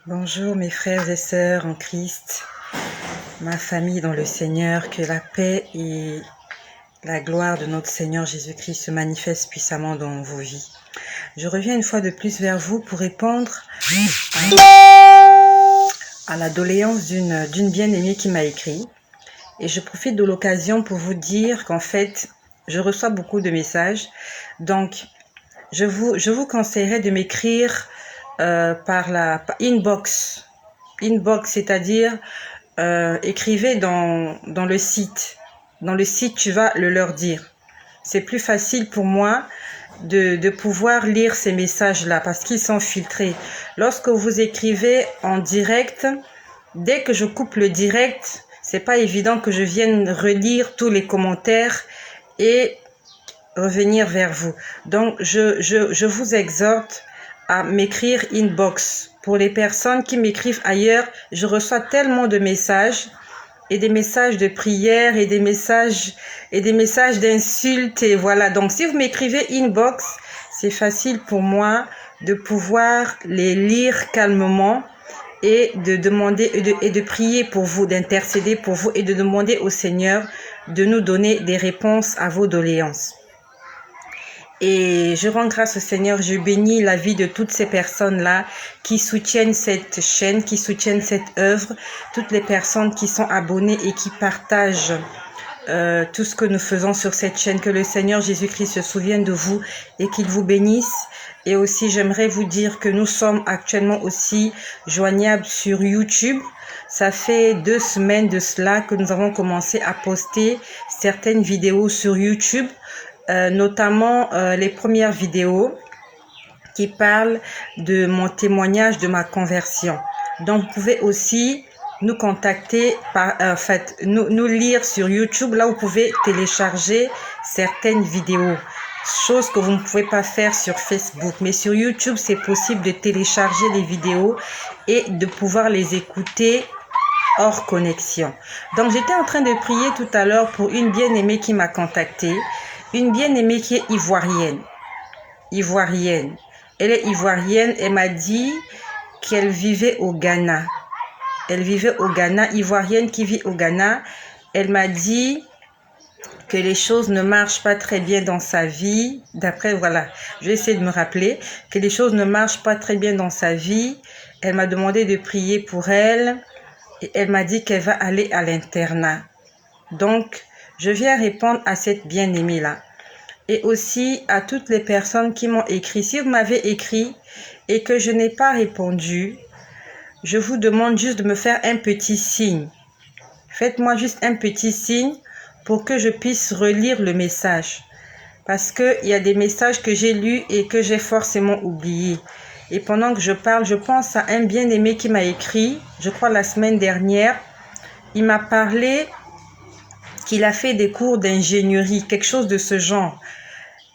Bonjour mes frères et sœurs en Christ, ma famille dans le Seigneur, que la paix et la gloire de notre Seigneur Jésus-Christ se manifestent puissamment dans vos vies. Je reviens une fois de plus vers vous pour répondre à la doléance d'une bien-aimée qui m'a écrit. Et je profite de l'occasion pour vous dire qu'en fait, je reçois beaucoup de messages. Donc, je vous conseillerais de m'écrire par la inbox. Inbox, c'est-à-dire écrivez dans le site. Dans le site, tu vas le leur dire. C'est plus facile pour moi de pouvoir lire ces messages-là parce qu'ils sont filtrés. Lorsque vous écrivez en direct, dès que je coupe le direct, c'est pas évident que je vienne relire tous les commentaires et revenir vers vous. Donc, je vous exhorte à m'écrire inbox. Pour les personnes qui m'écrivent ailleurs, je reçois tellement de messages et des messages de prière et des messages d'insultes et voilà. Donc, si vous m'écrivez inbox, c'est facile pour moi de pouvoir les lire calmement et de demander et de prier pour vous, d'intercéder pour vous et de demander au Seigneur de nous donner des réponses à vos doléances. Et je rends grâce au Seigneur, je bénis la vie de toutes ces personnes-là qui soutiennent cette chaîne, qui soutiennent cette œuvre, toutes les personnes qui sont abonnées et qui partagent tout ce que nous faisons sur cette chaîne. Que le Seigneur Jésus-Christ se souvienne de vous et qu'il vous bénisse. Et aussi, j'aimerais vous dire que nous sommes actuellement aussi joignables sur YouTube. Ça fait 2 semaines de cela que nous avons commencé à poster certaines vidéos sur YouTube. Notamment les premières vidéos qui parlent de mon témoignage de ma conversion. Donc, vous pouvez aussi nous contacter, nous lire sur YouTube. Là, vous pouvez télécharger certaines vidéos, chose que vous ne pouvez pas faire sur Facebook. Mais sur YouTube, c'est possible de télécharger les vidéos et de pouvoir les écouter hors connexion. Donc, j'étais en train de prier tout à l'heure pour une bien-aimée qui m'a contactée. Une bien-aimée qui est ivoirienne. Elle est ivoirienne. Elle m'a dit qu'elle vivait au Ghana. Elle vivait au Ghana, ivoirienne qui vit au Ghana. Elle m'a dit que les choses ne marchent pas très bien dans sa vie. D'après, voilà, je vais essayer de me rappeler que les choses ne marchent pas très bien dans sa vie. Elle m'a demandé de prier pour elle. Et elle m'a dit qu'elle va aller à l'internat. Donc, je viens répondre à cette bien-aimée-là. Et aussi à toutes les personnes qui m'ont écrit. Si vous m'avez écrit et que je n'ai pas répondu, je vous demande juste de me faire un petit signe. Faites-moi juste un petit signe pour que je puisse relire le message. Parce qu'il y a des messages que j'ai lus et que j'ai forcément oubliés. Et pendant que je parle, je pense à un bien-aimé qui m'a écrit, je crois la semaine dernière. Il m'a parlé qu'il a fait des cours d'ingénierie, quelque chose de ce genre,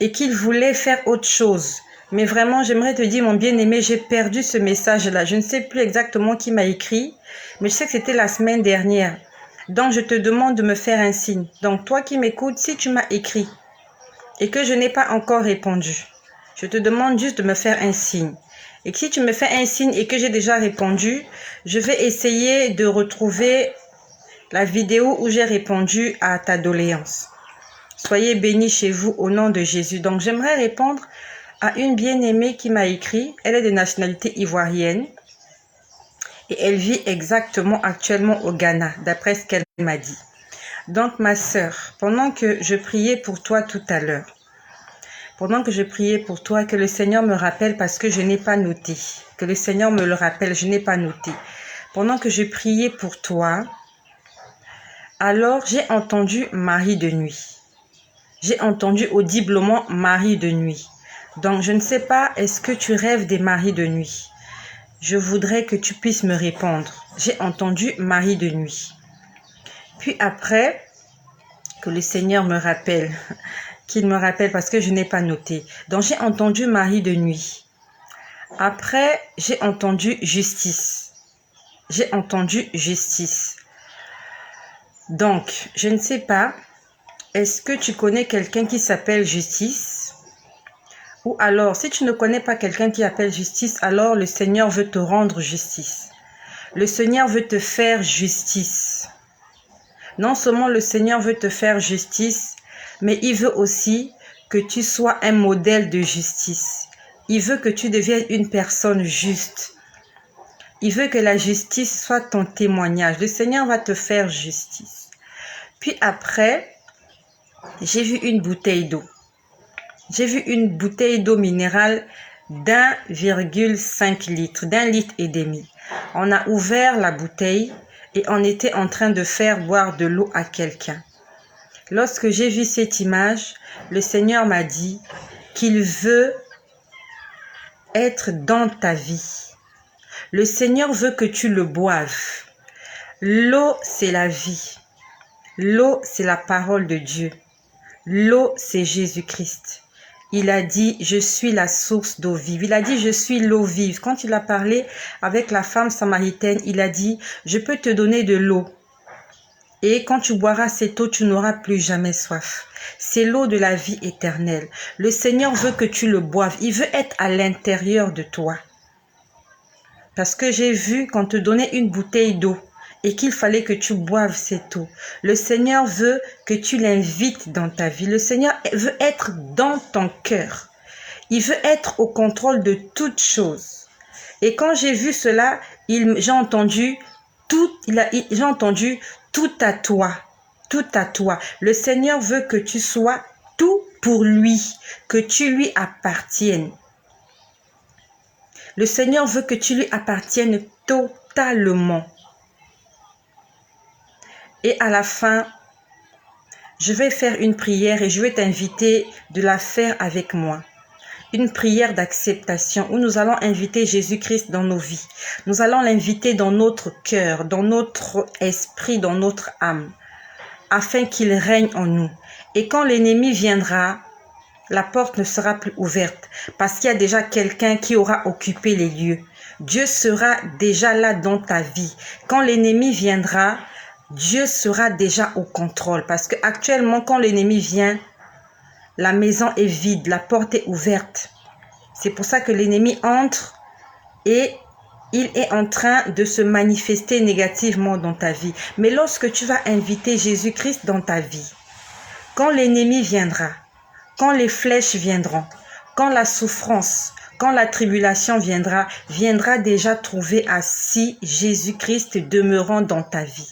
et qu'il voulait faire autre chose. Mais vraiment, j'aimerais te dire, mon bien-aimé, j'ai perdu ce message-là. Je ne sais plus exactement qui m'a écrit, mais je sais que c'était la semaine dernière. Donc, je te demande de me faire un signe. Donc, toi qui m'écoutes, si tu m'as écrit et que je n'ai pas encore répondu, je te demande juste de me faire un signe. Et que si tu me fais un signe et que j'ai déjà répondu, je vais essayer de retrouver la vidéo où j'ai répondu à ta doléance. Soyez bénis chez vous au nom de Jésus. Donc, j'aimerais répondre à une bien-aimée qui m'a écrit. Elle est de nationalité ivoirienne et elle vit exactement actuellement au Ghana, d'après ce qu'elle m'a dit. Donc, ma sœur, pendant que je priais pour toi tout à l'heure, pendant que je priais pour toi, que le Seigneur me rappelle parce que je n'ai pas noté, que le Seigneur me le rappelle, je n'ai pas noté. Pendant que je priais pour toi, alors j'ai entendu mari de nuit. J'ai entendu audiblement mari de nuit. Donc, je ne sais pas, est-ce que tu rêves des maris de nuit? Je voudrais que tu puisses me répondre. J'ai entendu mari de nuit. Puis après, que le Seigneur me rappelle, qu'il me rappelle parce que je n'ai pas noté. Donc, j'ai entendu mari de nuit. Après, j'ai entendu justice. J'ai entendu justice. Donc, je ne sais pas, est-ce que tu connais quelqu'un qui s'appelle Justice? Ou alors, si tu ne connais pas quelqu'un qui appelle justice, alors le Seigneur veut te rendre justice. Le Seigneur veut te faire justice. Non seulement le Seigneur veut te faire justice, mais il veut aussi que tu sois un modèle de justice. Il veut que tu deviennes une personne juste. Il veut que la justice soit ton témoignage. Le Seigneur va te faire justice. Puis après, j'ai vu une bouteille d'eau. J'ai vu une bouteille d'eau minérale d'1,5 litre, d'1,5 litre. On a ouvert la bouteille et on était en train de faire boire de l'eau à quelqu'un. Lorsque j'ai vu cette image, le Seigneur m'a dit qu'il veut être dans ta vie. Le Seigneur veut que tu le boives. L'eau, c'est la vie. L'eau, c'est la parole de Dieu. L'eau, c'est Jésus-Christ. Il a dit, je suis la source d'eau vive. Il a dit, je suis l'eau vive. Quand il a parlé avec la femme samaritaine, il a dit, je peux te donner de l'eau. Et quand tu boiras cette eau, tu n'auras plus jamais soif. C'est l'eau de la vie éternelle. Le Seigneur veut que tu le boives. Il veut être à l'intérieur de toi. Parce que j'ai vu qu'on te donnait une bouteille d'eau et qu'il fallait que tu boives cette eau. Le Seigneur veut que tu l'invites dans ta vie. Le Seigneur veut être dans ton cœur. Il veut être au contrôle de toutes choses. Et quand j'ai vu cela, j'ai entendu tout à toi. Tout à toi. Le Seigneur veut que tu sois tout pour lui, que tu lui appartiennes. Le Seigneur veut que tu lui appartiennes totalement. Et à la fin, je vais faire une prière et je vais t'inviter de la faire avec moi. Une prière d'acceptation où nous allons inviter Jésus-Christ dans nos vies. Nous allons l'inviter dans notre cœur, dans notre esprit, dans notre âme, afin qu'il règne en nous. Et quand l'ennemi viendra, la porte ne sera plus ouverte parce qu'il y a déjà quelqu'un qui aura occupé les lieux. Dieu sera déjà là dans ta vie. Quand l'ennemi viendra, Dieu sera déjà au contrôle parce que actuellement, quand l'ennemi vient, la maison est vide, la porte est ouverte. C'est pour ça que l'ennemi entre et il est en train de se manifester négativement dans ta vie. Mais lorsque tu vas inviter Jésus-Christ dans ta vie, quand l'ennemi viendra, quand les flèches viendront, quand la souffrance, quand la tribulation viendra déjà trouver assis Jésus-Christ demeurant dans ta vie.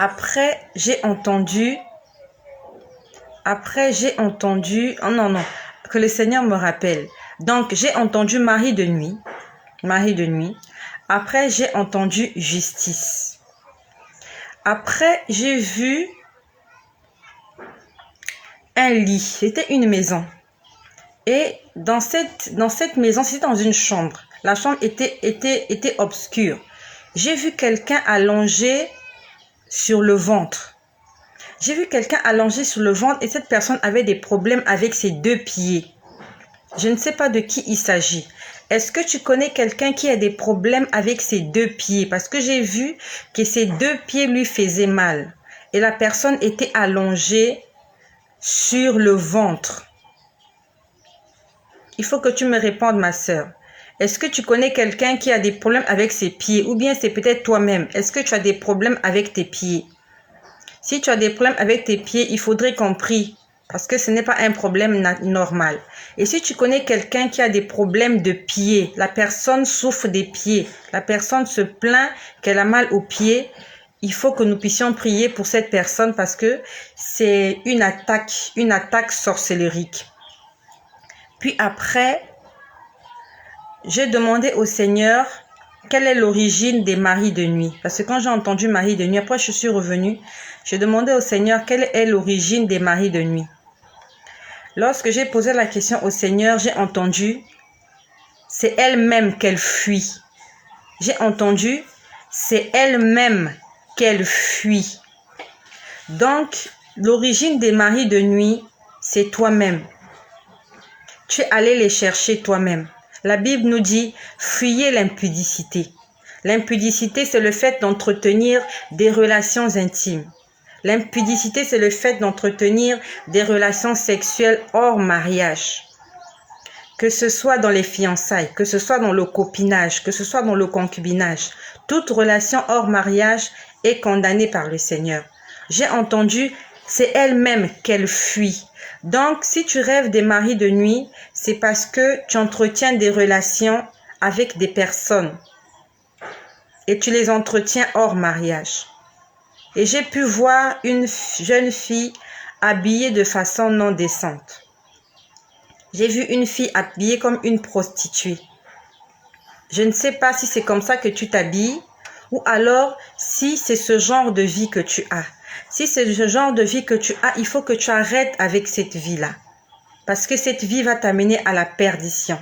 Après, j'ai entendu, que le Seigneur me rappelle. Donc, j'ai entendu Marie de nuit. Après, j'ai entendu justice. Après, j'ai vu un lit. C'était une maison. Et dans cette maison, c'était dans une chambre. La chambre était obscure. J'ai vu quelqu'un allongé sur le ventre. J'ai vu quelqu'un allongé sur le ventre et cette personne avait des problèmes avec ses 2 pieds. Je ne sais pas de qui il s'agit. Est-ce que tu connais quelqu'un qui a des problèmes avec ses 2 pieds? Parce que j'ai vu que ses 2 pieds lui faisaient mal. Et la personne était allongée sur le ventre. Il faut que tu me répondes, ma sœur. Est-ce que tu connais quelqu'un qui a des problèmes avec ses pieds? Ou bien c'est peut-être toi-même. Est-ce que tu as des problèmes avec tes pieds? Si tu as des problèmes avec tes pieds, il faudrait qu'on prie. Parce que ce n'est pas un problème normal. Et si tu connais quelqu'un qui a des problèmes de pieds, la personne souffre des pieds, la personne se plaint qu'elle a mal aux pieds, il faut que nous puissions prier pour cette personne parce que c'est une attaque sorcellerique. Puis après, j'ai demandé au Seigneur quelle est l'origine des maris de nuit. Parce que quand j'ai entendu maris de nuit, après je suis revenue, j'ai demandé au Seigneur quelle est l'origine des maris de nuit. Lorsque j'ai posé la question au Seigneur, j'ai entendu, c'est elle-même qu'elle fuit. J'ai entendu, c'est elle-même qu'elle fuit. Donc, l'origine des maris de nuit, c'est toi-même. Tu es allé les chercher toi-même. La Bible nous dit, fuyez l'impudicité. L'impudicité, c'est le fait d'entretenir des relations intimes. L'impudicité, c'est le fait d'entretenir des relations sexuelles hors mariage. que ce soit dans les fiançailles, que ce soit dans le copinage, que ce soit dans le concubinage, toute relation hors mariage est condamnée par le Seigneur. J'ai entendu, c'est elle-même qu'elle fuit. Donc, si tu rêves des maris de nuit, c'est parce que tu entretiens des relations avec des personnes et tu les entretiens hors mariage. Et j'ai pu voir une jeune fille habillée de façon non décente. J'ai vu une fille habillée comme une prostituée. Je ne sais pas si c'est comme ça que tu t'habilles ou alors si c'est ce genre de vie que tu as. Si c'est ce genre de vie que tu as, il faut que tu arrêtes avec cette vie-là. Parce que cette vie va t'amener à la perdition.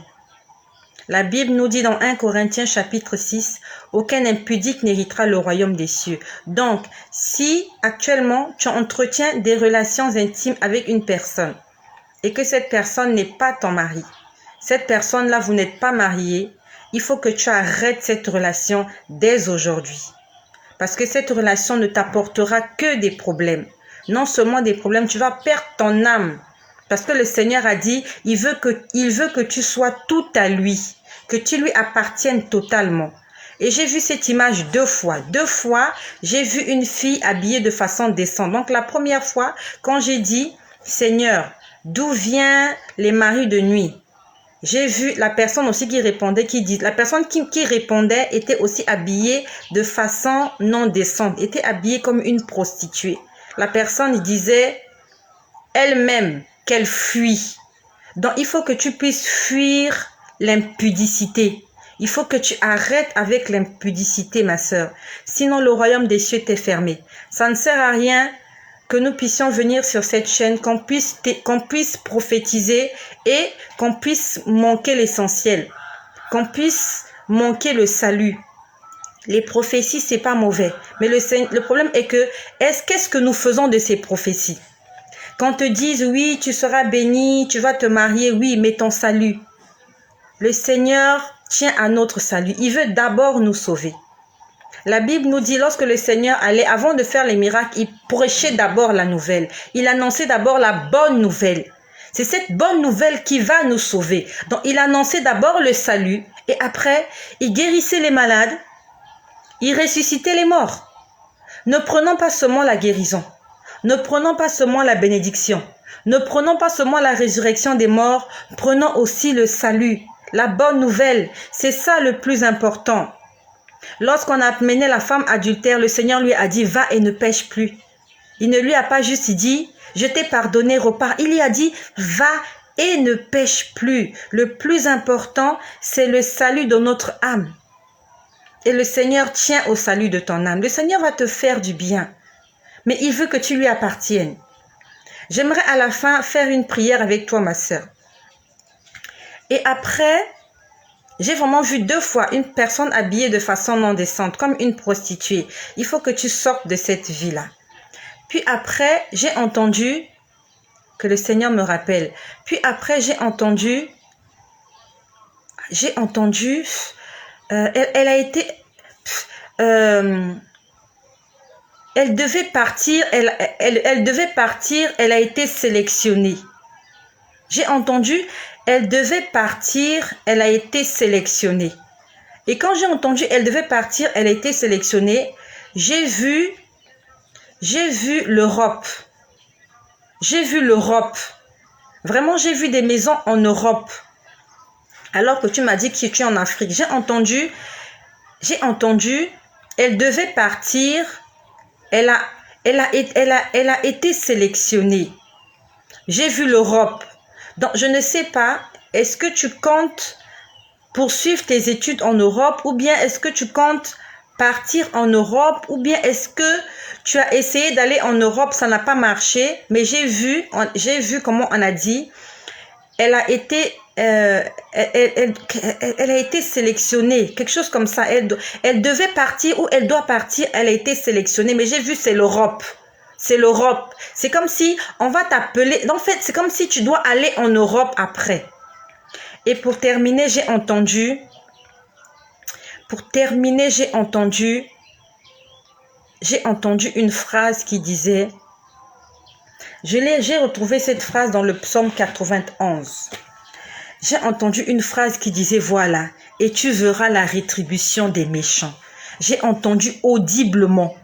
La Bible nous dit dans 1 Corinthiens chapitre 6, « Aucun impudique n'héritera le royaume des cieux. » Donc, si actuellement tu entretiens des relations intimes avec une personne et que cette personne n'est pas ton mari, cette personne-là, vous n'êtes pas mariés, il faut que tu arrêtes cette relation dès aujourd'hui. Parce que cette relation ne t'apportera que des problèmes. Non seulement des problèmes, tu vas perdre ton âme. Parce que le Seigneur a dit, il veut que tu sois tout à lui, que tu lui appartiennes totalement. Et j'ai vu cette image deux fois. Deux fois, j'ai vu une fille habillée de façon décente. Donc la première fois, quand j'ai dit, Seigneur, d'où viennent les maris de nuit? J'ai vu la personne aussi qui répondait, la personne qui répondait était aussi habillée de façon non décente, était habillée comme une prostituée. La personne disait elle-même qu'elle fuit. Donc il faut que tu puisses fuir l'impudicité. Il faut que tu arrêtes avec l'impudicité, ma sœur. Sinon le royaume des cieux t'est fermé. Ça ne sert à rien que nous puissions venir sur cette chaîne, qu'on puisse prophétiser et qu'on puisse manquer l'essentiel, qu'on puisse manquer le salut. Les prophéties, c'est pas mauvais, mais le problème est que, qu'est-ce que nous faisons de ces prophéties? Quand te disent, oui, tu seras béni, tu vas te marier, oui, mais ton salut. Le Seigneur tient à notre salut. Il veut d'abord nous sauver. La Bible nous dit, lorsque le Seigneur allait, avant de faire les miracles, il prêchait d'abord la nouvelle. Il annonçait d'abord la bonne nouvelle. C'est cette bonne nouvelle qui va nous sauver. Donc, il annonçait d'abord le salut et après, il guérissait les malades, il ressuscitait les morts. Ne prenons pas seulement la guérison, ne prenons pas seulement la bénédiction, ne prenons pas seulement la résurrection des morts, prenons aussi le salut, la bonne nouvelle. C'est ça le plus important. Lorsqu'on a amené la femme adultère, le Seigneur lui a dit, va et ne pêche plus. Il ne lui a pas juste dit, je t'ai pardonné, repars. Il lui a dit, va et ne pêche plus. Le plus important, c'est le salut de notre âme. Et le Seigneur tient au salut de ton âme. Le Seigneur va te faire du bien. Mais il veut que tu lui appartiennes. J'aimerais à la fin faire une prière avec toi, ma sœur. Et après, j'ai vraiment vu deux fois une personne habillée de façon non décente, comme une prostituée. Il faut que tu sortes de cette vie-là. Puis après, j'ai entendu que le Seigneur me rappelle. Puis après, j'ai entendu, elle a été, elle devait partir, elle devait partir, elle a été sélectionnée. J'ai entendu, elle devait partir, elle a été sélectionnée. Et quand j'ai entendu, elle devait partir, elle a été sélectionnée, j'ai vu l'Europe. J'ai vu l'Europe. Vraiment, j'ai vu des maisons en Europe. Alors que tu m'as dit que tu es en Afrique. J'ai entendu, elle devait partir, elle a été sélectionnée. J'ai vu l'Europe. Donc, je ne sais pas, est-ce que tu comptes poursuivre tes études en Europe ou bien est-ce que tu comptes partir en Europe ou bien est-ce que tu as essayé d'aller en Europe, ça n'a pas marché, mais j'ai vu comment on a dit, elle a été sélectionnée, quelque chose comme ça, elle devait partir ou elle doit partir, elle a été sélectionnée, mais j'ai vu c'est l'Europe. C'est l'Europe. C'est comme si on va t'appeler. En fait, c'est comme si tu dois aller en Europe après. Et pour terminer, j'ai entendu une phrase qui disait, j'ai retrouvé cette phrase dans le psaume 91. j'ai entendu une phrase qui disait, voilà, et tu verras la rétribution des méchants. J'ai entendu audiblement,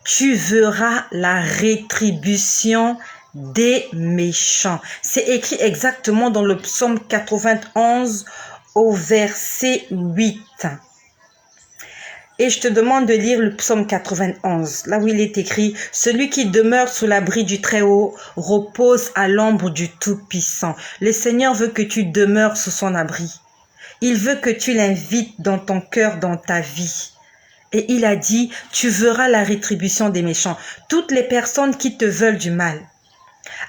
tu verras la rétribution des méchants. C'est écrit exactement dans le psaume 91 au verset 8. Et je te demande de lire le psaume 91, là où il est écrit « Celui qui demeure sous l'abri du Très-Haut repose à l'ombre du Tout-Puissant. » Le Seigneur veut que tu demeures sous son abri. Il veut que tu l'invites dans ton cœur, dans ta vie. Et il a dit « Tu verras la rétribution des méchants. » Toutes les personnes qui te veulent du mal.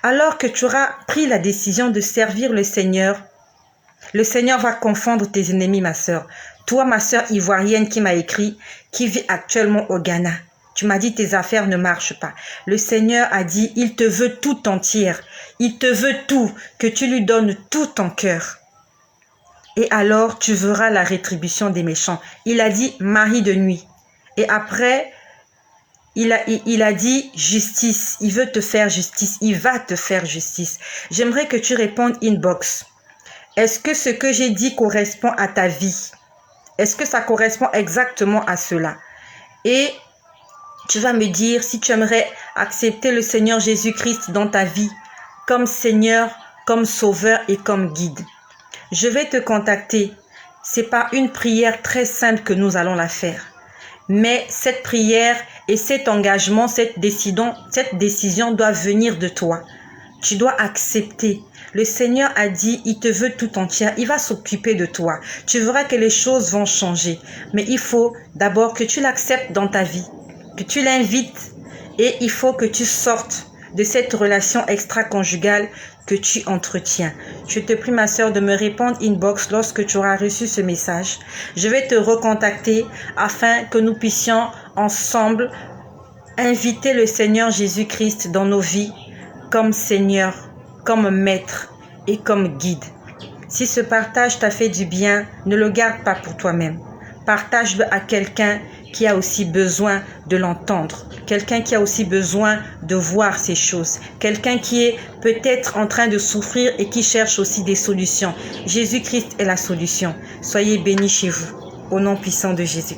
Alors que tu auras pris la décision de servir le Seigneur va confondre tes ennemis, ma sœur. Toi, ma sœur ivoirienne qui m'a écrit, qui vit actuellement au Ghana, tu m'as dit tes affaires ne marchent pas. Le Seigneur a dit, il te veut tout entière. Il te veut tout, que tu lui donnes tout ton cœur. Et alors, tu verras la rétribution des méchants. Il a dit, mari de nuit. Et après, il a dit justice. Il veut te faire justice. Il va te faire justice. J'aimerais que tu répondes inbox. Est-ce que ce que j'ai dit correspond à ta vie? Est-ce que ça correspond exactement à cela? Et tu vas me dire si tu aimerais accepter le Seigneur Jésus-Christ dans ta vie comme Seigneur, comme Sauveur et comme guide. Je vais te contacter. C'est par une prière très simple que nous allons la faire. Mais cette prière et cet engagement, cette décision doit venir de toi. Tu dois accepter. Le Seigneur a dit, il te veut tout entière. Il va s'occuper de toi. Tu verras que les choses vont changer. Mais il faut d'abord que tu l'acceptes dans ta vie, que tu l'invites. Et il faut que tu sortes de cette relation extra-conjugale que tu entretiens. Je te prie, ma sœur, de me répondre inbox lorsque tu auras reçu ce message. Je vais te recontacter afin que nous puissions ensemble inviter le Seigneur Jésus-Christ dans nos vies comme Seigneur, comme maître et comme guide. Si ce partage t'a fait du bien, ne le garde pas pour toi-même. Partage-le à quelqu'un qui a aussi besoin de l'entendre. Quelqu'un qui a aussi besoin de voir ces choses. Quelqu'un qui est peut-être en train de souffrir et qui cherche aussi des solutions. Jésus-Christ est la solution. Soyez bénis chez vous. Au nom puissant de Jésus.